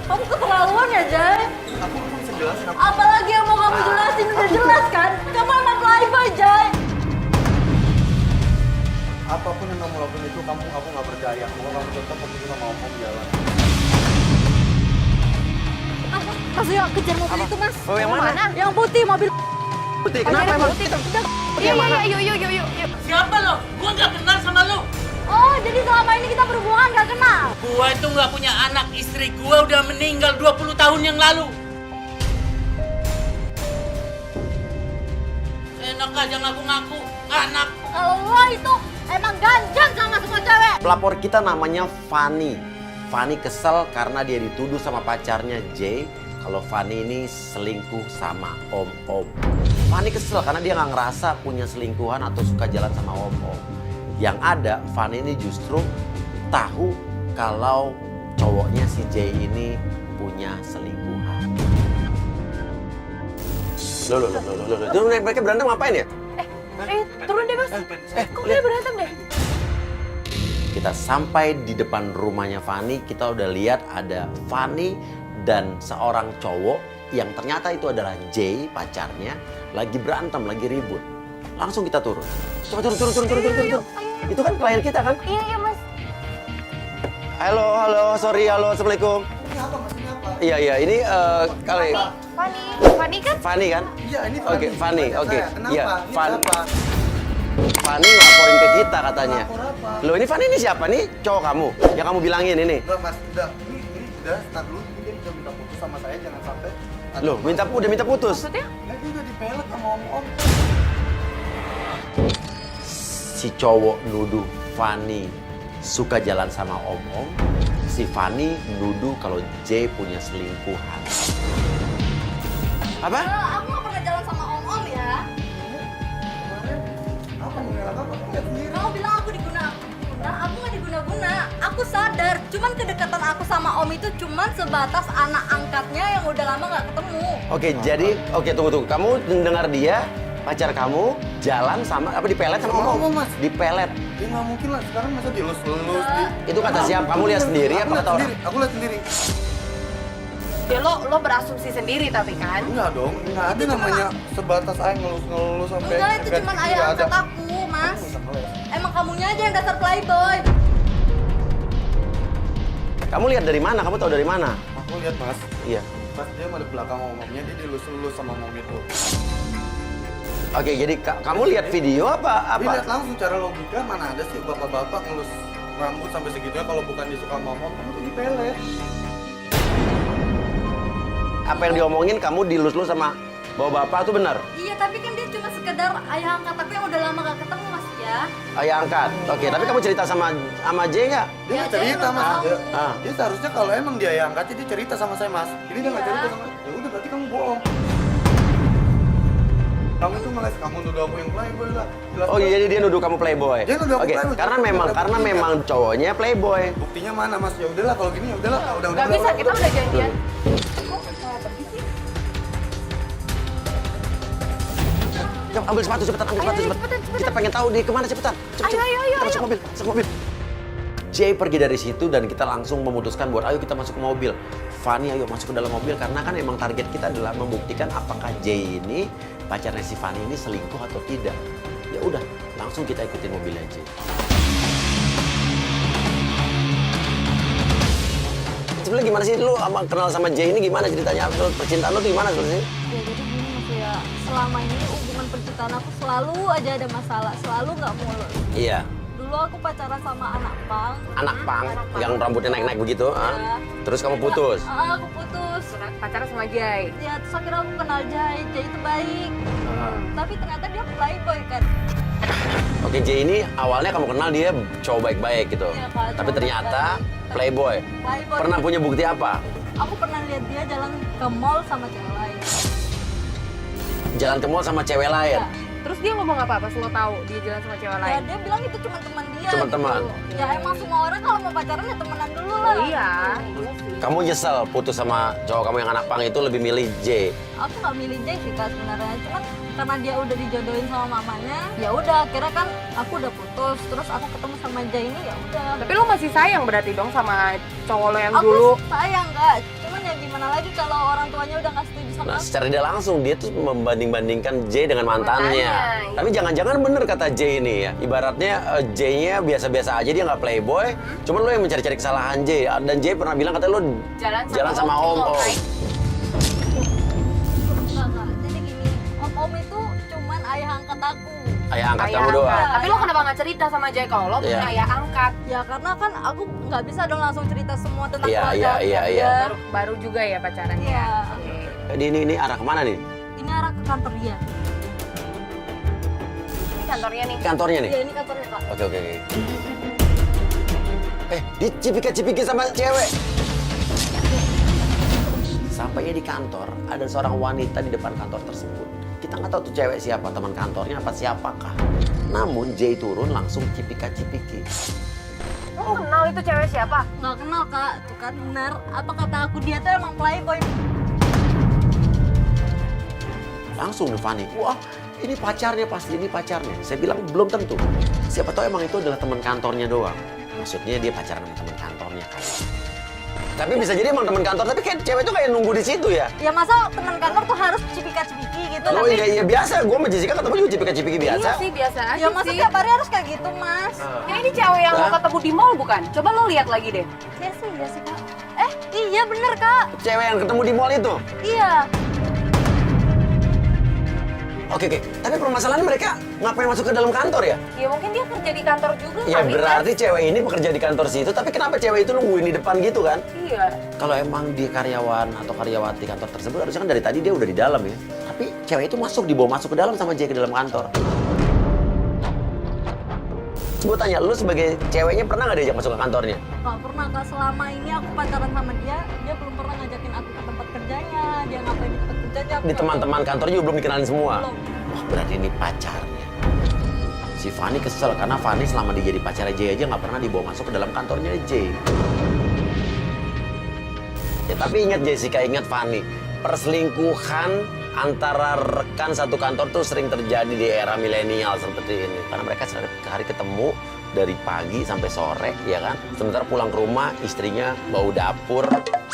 Kamu keterlaluan ya, Jay. Aku bisa jelasin apa? Apalagi yang mau kamu jelasin, udah jelas kan? Kamu emang playboy, Jay. Apapun yang kamu lakukan itu, aku nggak percaya. Kamu tetap pergi sama om jalan. Mas, yuk kejar mobil itu, Mas. Oh, yang mana? Yang putih, mobil. Putih, kenapa emang? Iya, Yuk. Siapa lo? Gua nggak kenal sama lo. Oh, jadi selama ini kita berhubungan gak kenal? Gua itu nggak punya anak, istri gua udah meninggal 20 tahun yang lalu. Enak aja ngaku-ngaku anak. Kalau lo itu emang ganjang sama semua cewek. Pelapor kita namanya Fanny. Fanny kesel karena dia dituduh sama pacarnya Jay kalau Fanny ini selingkuh sama om-om. Fanny kesel karena dia nggak ngerasa punya selingkuhan atau suka jalan sama om-om. Yang ada, Fanny ini justru tahu kalau cowoknya si Jay ini punya selingkuhan. Loh. Mereka berantem ngapain ya? Turun deh, Mas. Kok dia berantem deh? Kita sampai di depan rumahnya Fanny, kita udah lihat ada Fanny dan seorang cowok yang ternyata itu adalah Jay, pacarnya, lagi berantem, lagi ribut. Langsung kita turun. Coba turun. Itu kan klien kita kan? Iya, Mas. Halo, assalamualaikum. Ini apa mas? Ini apa? Iya, ini kali Fanny kan? Fanny kan? Iya, ini Oke, Fanny, Pacar oke. saya. Kenapa? Iya, Ini Fanny. apa? Fanny ngelaporin ke kita katanya. Lapor apa? Loh, ini Fanny ini siapa? Nih cowok kamu yang kamu bilangin ini. Udah mas, udah. Ini udah, start dulu. Ini dia udah minta putus sama saya, jangan sampai. Loh, udah minta putus. Maksudnya? Nah, dia udah dipelet sama om-om. Si cowok nuduh Fanny suka jalan sama om-om. Si Fanny nuduh kalau Jay punya selingkuhan. Apa? Aku gak pernah jalan sama om-om ya. Kemarin, apa mengelak apa? Aku lihat sendiri. Kamu bilang aku diguna-guna. Aku gak diguna-guna. Aku sadar. Cuman kedekatan aku sama om itu cuman sebatas anak angkatnya yang udah lama gak ketemu. Oke, tunggu. Kamu dengar dia, pacar kamu jalan sama apa dipelet sama Sama om? om, Mas. Dipelet. Ya nggak mungkin lah, sekarang masa dilus-lus di... Itu kata siapa? Kamu lihat sendiri apa kata orang? Aku lihat sendiri. Ya lo berasumsi sendiri tapi kan? Enggak dong, enggak ada namanya sebatas aja ngelus-ngelus sampai... Enggak, itu sampai cuman kiri ayah ada. angkat aku, Mas. Aku bisa ngeles. Emang kamunya aja yang dasar playboy. Kamu lihat dari mana? Kamu tahu dari mana? Aku lihat mas, Iya. pas dia ada belakang omongnya, dia dilus-lus sama mom itu. Oke, jadi kamu lihat video apa? Dia lihat langsung cara logika, mana ada sih bapak-bapak ngelus rambut sampai segitunya kalau bukan disuka sama mom, kamu tuh dipelet. Apa yang diomongin kamu dilus-lus sama bawa bapak tuh benar? Iya, tapi kan dia cuma sekedar ayah angkat aku yang udah lama gak ketemu, Mas ya. Ayah angkat. Oke, tapi kamu cerita sama Jay nggak? Dia Ya, nggak cerita saya mas, nggak dia, tahu. dia seharusnya kalau emang dia yang angkat, dia cerita sama saya mas. Ini dia nggak Iya. cerita sama, ya udah berarti kamu bohong. Kamu itu ngeles, kamu nuduh aku yang playboy lah. Jelas Oh iya, jadi dia nuduh kamu playboy. Dia nuduh aku Oke, playboy. karena memang cowoknya playboy. Buktinya mana mas? Ya udahlah kalau gini ya udahlah, udah. Gak bisa, kita udah janjian. Coba ambil sepatu cepetan, cepetan. Kita pengen tahu dia kemana cepetan. Cepet. Ayo. Kita masuk mobil. Jay pergi dari situ dan kita langsung memutuskan buat ayo kita masuk ke mobil. Fanny ayo masuk ke dalam mobil karena kan emang target kita adalah membuktikan apakah Jay ini pacarnya si Fanny ini selingkuh atau tidak. Ya udah, langsung kita ikutin mobilnya Jay. Sebenarnya gimana sih lu kenal sama Jay ini gimana ceritanya? Percintaan lu tuh gimana sebenarnya? Ya jadi gini Mas ya, selama ini hubungan percintaan aku selalu aja ada masalah, selalu nggak mulus. Iya. Dulu aku pacaran sama anak pang. Anak pang yang rambutnya naik-naik begitu, Iya. Terus kamu putus. Aku putus. Pacaran sama Jay. Ya terus akhirnya aku kenal Jay itu baik. Tapi ternyata dia playboy kan. Oke, Jay ini awalnya kamu kenal dia cowok baik-baik gitu. Iya, Kak, Tapi cowok ternyata baik-baik. playboy. Playboy. Pernah punya bukti apa? Aku pernah lihat dia jalan ke mall sama cewek lain. Jalan ke mall sama cewek lain. Ya. Terus dia ngomong apa pas lo tahu dia jalan sama cewek Ya lain? dia bilang itu cuma teman dia. Cuma teman. Gitu. Ya emang semua orang kalau mau pacaran ya temenan dulu lah. Oh, iya. Kamu nyesel putus sama cowok kamu yang anak pang itu lebih milih Jay. Aku nggak milih Jay sih Kak sebenarnya, cuman karena dia udah dijodohin sama mamanya, ya udah akhirnya kan aku udah putus, terus aku ketemu sama Jay ini ya udah. Tapi lo masih sayang berarti dong sama cowok lo yang Aku dulu? sayang Kak, cuman gimana lagi kalau orang tuanya udah nggak setuju sama Nah, aku? secara tidak langsung dia tuh membanding-bandingkan J dengan mantannya. Mantannya, iya. Tapi jangan-jangan bener kata J ini ya. Ibaratnya J-nya biasa-biasa aja, dia nggak playboy. Cuman lo yang mencari-cari kesalahan J. Dan J pernah bilang katanya lo jalan sama Om. right? Enggak, Kak. Jadi gini, om itu cuman ayah angkat aku. Ayah angkat Ayah kamu angkat. doang. Tapi lo kenapa nggak cerita sama Jay kalau lo punya Iya. ayah angkat? Ya karena kan aku nggak bisa dong langsung cerita semua tentang Iya, keluarga iya, aku. iya, iya. Baru juga ya pacarannya. Iya. Oke. Ini arah kemana nih? Ini arah ke kantor dia. Ini kantornya nih. Kantornya nih? Iya, ini kantornya, Kak. Oke. Dicipika-cipiki sama cewek. Sampainya di kantor, ada seorang wanita di depan kantor tersebut. Kita nggak tahu tuh cewek siapa, teman kantornya apa siapakah. Namun Jay turun langsung cipika-cipiki. Lo kenal itu cewek siapa? Nggak kenal, Kak. Tuh kan benar. Apa kata aku, dia tuh emang playboy. Langsung nih Fanny, wah ini pacarnya pasti, ini pacarnya. Saya bilang belum tentu. Siapa tahu emang itu adalah teman kantornya doang. Maksudnya dia pacaran sama teman kantornya kan. Tapi bisa jadi emang teman kantor, tapi kayak cewek itu kayak nunggu di situ ya. Ya masa teman kantor tuh harus cipika-cipiki gitu. Oh Tapi iya biasa, gue sama Jessica ketemu juga cipika-cipiki biasa. Iya sih, biasa aja ya masa sih. tiap hari harus kayak gitu, Mas? Ya ini cewek yang lo Hah? ketemu di mall bukan? Coba lo lihat lagi deh. Iya sih, Kak. Iya bener, Kak. Cewek yang ketemu di mall itu. Iya. Oke. Tapi permasalahannya mereka ngapain masuk ke dalam kantor ya? Ya mungkin dia kerja di kantor juga Ya kali, berarti cewek ini bekerja di kantor situ, tapi kenapa cewek itu nungguin di depan gitu kan? Kan? Iya. Kalau emang dia karyawan atau karyawati kantor tersebut, harusnya kan dari tadi dia udah di dalam ya. Tapi cewek itu dibawa masuk ke dalam sama Jay ke dalam kantor. Gue tanya, lu sebagai ceweknya pernah nggak diajak masuk ke kantornya? Nggak pernah, Kak. Selama ini aku pacaran sama dia belum pernah ngajakin aku ke tempat kerjanya. Dia ngapain di tempat kerjanya. aku Di nggak teman-teman kantor juga belum dikenalin semua? Belum. Wah berarti ini pacarnya. Si Fanny kesel karena Fanny selama dia jadi pacarnya Jay aja nggak pernah dibawa masuk ke dalam kantornya Jay. Ya tapi ingat Jessica, ingat Fanny, perselingkuhan antara rekan satu kantor tuh sering terjadi di era milenial seperti ini. Karena mereka setiap hari ketemu dari pagi sampai sore, ya kan? Sementara pulang ke rumah, istrinya bau dapur,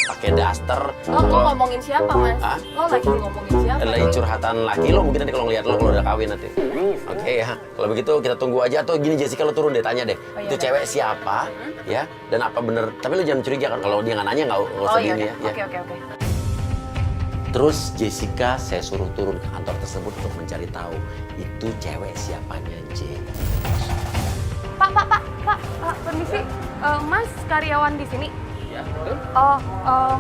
pakai daster. Lo ngomongin siapa, Mas? Hah? Lo lagi ngomongin siapa? Lagi curhatan laki lo mungkin nanti kalau ngeliat lo kalau udah kawin nanti. Oke ya. Kalau begitu kita tunggu aja, atau gini Jessica, lo turun deh, tanya deh. Oh, iya, Itu udah. cewek siapa ya? Dan apa bener? Tapi lo jangan curiga kan kalau dia nggak nanya, nggak usah Oh iya, gini ya. oke. Terus Jessica saya suruh turun ke kantor tersebut untuk mencari tahu itu cewek siapanya Jay. Pak, permisi. Mas karyawan di sini? Iya, betul.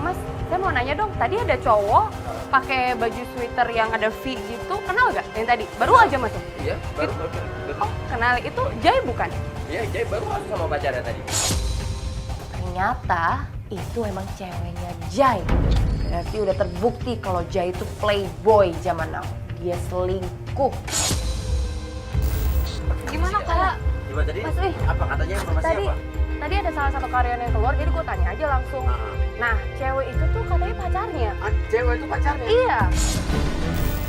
Mas, saya mau nanya dong. Tadi ada cowok pakai baju sweater yang ada V gitu. Kenal gak yang tadi? Baru aja masuk. Iya, baru. Oh, kenal. Itu Jay bukan? Iya, Jay baru masuk sama pacarnya tadi. Ternyata itu emang ceweknya Jay. Berarti udah terbukti kalau Jay itu playboy zaman now. Dia selingkuh. Gimana, Kak? Gimana tadi? Mas, wih. Apa katanya informasi Tadi apa? tadi ada salah satu karyawan yang keluar, jadi gue tanya aja langsung. Nah, cewek itu tuh katanya pacarnya. Cewek itu pacarnya? Iya.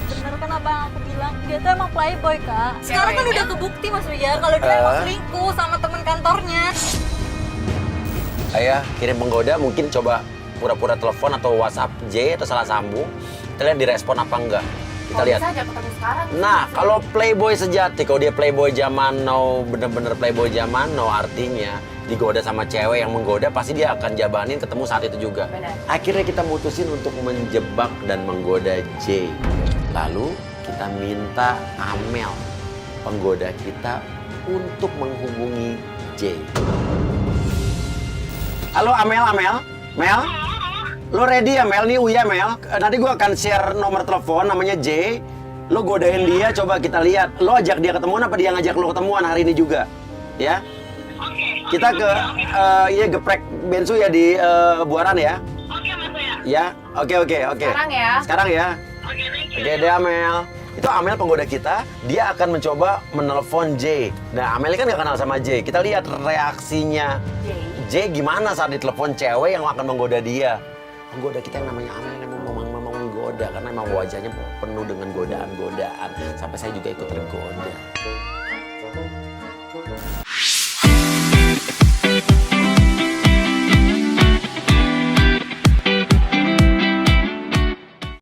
Bener kan apa yang aku bilang? Dia tuh emang playboy, Kak. Sekarang kan udah kebukti, Mas Ria, kalau dia emang selingkuh sama temen kantornya. Ayah kirim penggoda, mungkin coba pura-pura telepon atau WhatsApp J atau salah sambung. Kita lihat direspon apa enggak. Kita Kalau lihat. bisa aja ketemu sekarang. Nah, kalau playboy sejati, kalau dia playboy zaman now, bener-bener playboy zaman now, artinya digoda sama cewek yang menggoda, pasti dia akan jabanin ketemu saat itu juga. Benar. Akhirnya kita mutusin untuk menjebak dan menggoda J. Lalu kita minta Amel, penggoda kita, untuk menghubungi J. Halo Amel. Mel? Lo ready ya Mel? Nih Uya Mel. Nanti gue akan share nomor telepon namanya J. Lo godain dia, coba kita lihat. Lo ajak dia ketemuan apa dia ngajak lo ketemuan hari ini juga? Ya? Oke. Kita ke geprek bensu ya di Buaran ya? Oke Mas ya. Ya? Oke. Sekarang ya? Sekarang ya? Oke deh Amel. Itu Amel penggoda kita, dia akan mencoba menelpon J. Nah Amel kan gak kenal sama J. Kita lihat reaksinya J gimana saat ditelepon cewek yang akan menggoda dia. Penggoda kita yang namanya Amel yang memang menggoda karena emang wajahnya penuh dengan godaan-godaan. Sampai saya juga ikut tergoda.